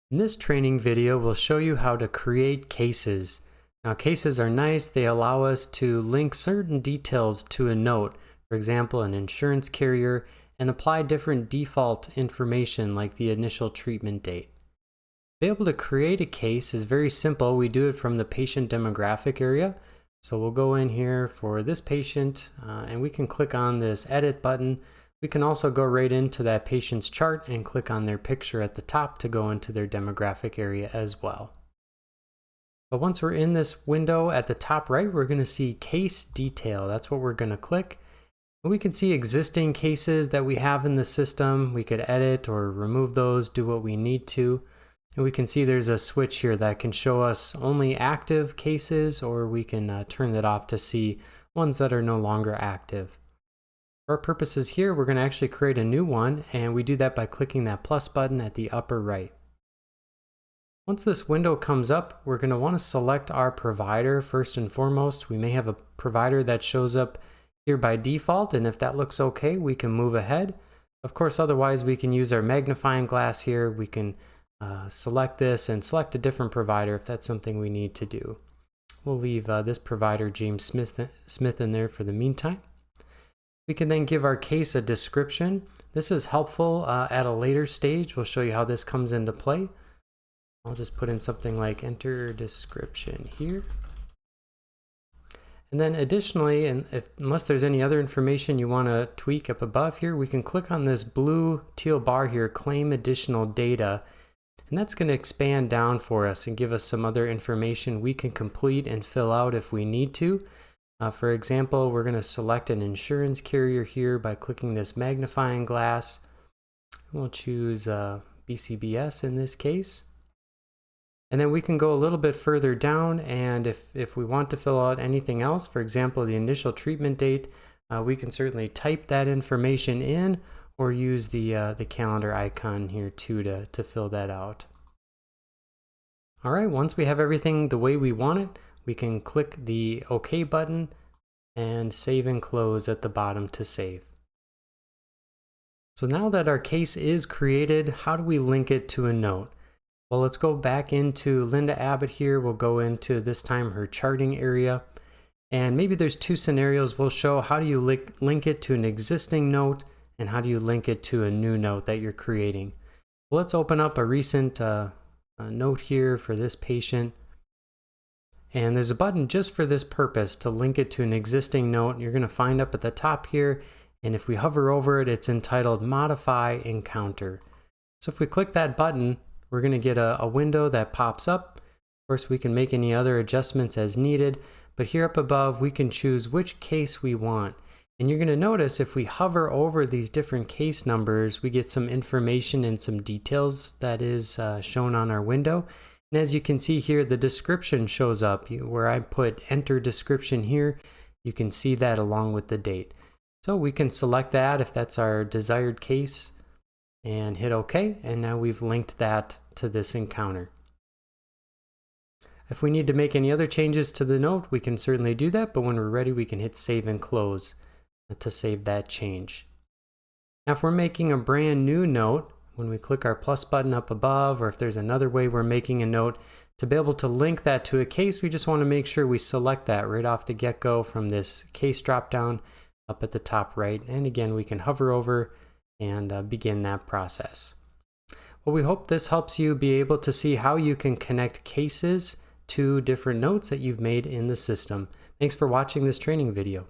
In this training video, we'll show you how to create cases. Now, cases are nice. They allow us to link certain details to a note, for example, an insurance carrier, and apply different default information like the initial treatment date. To be able to create a case is very simple. We do it from the patient demographic area. So we'll go in here for this patient, and we can click on this edit button. We can also go right into that patient's chart and click on their picture at the top to go into their demographic area as well. But once we're in this window at the top right, we're going to see case detail. That's what we're going to click. And we can see existing cases that we have in the system. We could edit or remove those, do what we need to. And we can see there's a switch here that can show us only active cases, or we can turn that off to see ones that are no longer active. For our purposes here, we're going to actually create a new one, and we do that by clicking that plus button at the upper right. Once this window comes up, we're going to want to select our provider first and foremost. We may have a provider that shows up here by default, and if that looks okay, we can move ahead. Of course, otherwise we can use our magnifying glass here. We can select this and select a different provider if that's something we need to do. We'll leave this provider, James Smith, in there for the meantime. We can then give our case a description. This is helpful at a later stage. We'll show you how this comes into play. I'll just put in something like enter description here. And then additionally, unless there's any other information you want to tweak up above here, we can click on this blue teal bar here, claim additional data. And that's going to expand down for us and give us some other information we can complete and fill out if we need to. For example, we're going to select an insurance carrier here by clicking this magnifying glass. We'll choose BCBS in this case. And then we can go a little bit further down, and if we want to fill out anything else, for example, the initial treatment date, we can certainly type that information in or use the calendar icon here too to fill that out. All right, once we have everything the way we want it, we can click the OK button and save and close at the bottom to save. So now that our case is created, how do we link it to a note? Well, let's go back into Linda Abbott here. We'll go into, this time, her charting area. And maybe there's two scenarios. We'll show how do you link it to an existing note and how do you link it to a new note that you're creating. Well, let's open up a recent note here for this patient. And there's a button just for this purpose to link it to an existing note. You're going to find up at the top here. And if we hover over it, it's entitled Modify Encounter. So if we click that button, we're going to get a window that pops up. Of course, we can make any other adjustments as needed. But here up above, we can choose which case we want. And you're going to notice if we hover over these different case numbers, we get some information and some details that is shown on our window. And as you can see here, the description shows up where I put enter description here. You can see that along with the date. So we can select that if that's our desired case and hit OK. And now we've linked that to this encounter. If we need to make any other changes to the note, we can certainly do that. But when we're ready, we can hit save and close to save that change. Now, if we're making a brand new note, when we click our plus button up above, or if there's another way we're making a note, to be able to link that to a case, we just want to make sure we select that right off the get-go from this case dropdown up at the top right. And again, we can hover over and begin that process. Well, we hope this helps you be able to see how you can connect cases to different notes that you've made in the system. Thanks for watching this training video.